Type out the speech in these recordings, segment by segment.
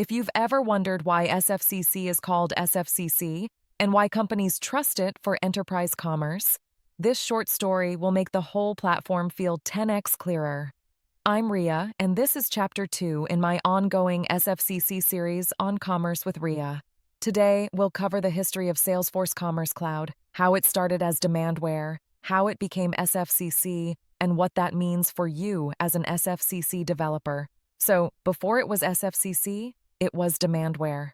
If you've ever wondered why SFCC is called SFCC and why companies trust it for enterprise commerce, this short story will make the whole platform feel 10x clearer. I'm Riya, and this is Chapter 2 in my ongoing SFCC series on Commerce with Riya. Today, we'll cover the history of Salesforce Commerce Cloud, how it started as Demandware, how it became SFCC, and what that means for you as an SFCC developer. So, before it was SFCC, it was Demandware.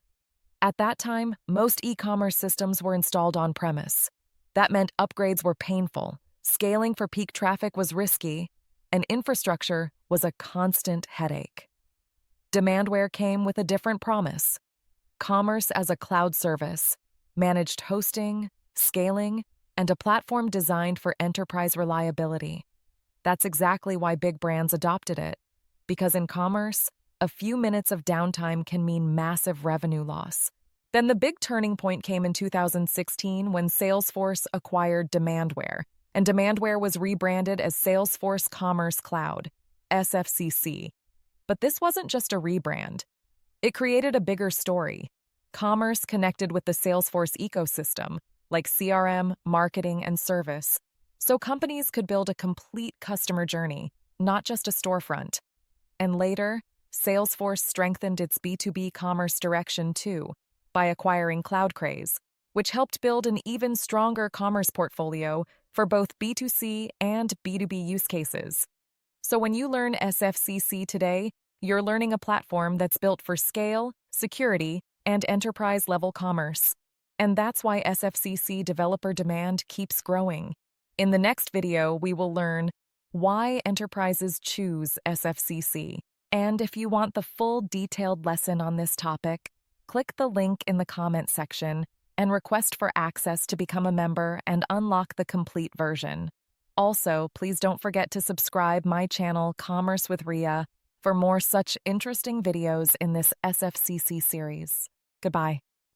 At that time, most e-commerce systems were installed on-premise. That meant upgrades were painful, scaling for peak traffic was risky, and infrastructure was a constant headache. Demandware came with a different promise: commerce as a cloud service, managed hosting, scaling, and a platform designed for enterprise reliability. That's exactly why big brands adopted it, because in commerce, a few minutes of downtime can mean massive revenue loss. Then the big turning point came in 2016 when Salesforce acquired Demandware, and Demandware was rebranded as Salesforce Commerce Cloud, SFCC. But this wasn't just a rebrand. It created a bigger story. Commerce connected with the Salesforce ecosystem, like CRM, marketing, and service, so companies could build a complete customer journey, not just a storefront. And later, Salesforce strengthened its B2B commerce direction too, by acquiring CloudCraze, which helped build an even stronger commerce portfolio for both B2C and B2B use cases. So when you learn SFCC today, you're learning a platform that's built for scale, security, and enterprise-level commerce. And that's why SFCC developer demand keeps growing. In the next video, we will learn why enterprises choose SFCC. And if you want the full detailed lesson on this topic, click the link in the comment section and request for access to become a member and unlock the complete version. Also, please don't forget to subscribe my channel, Commerce with Riya, for more such interesting videos in this SFCC series. Goodbye.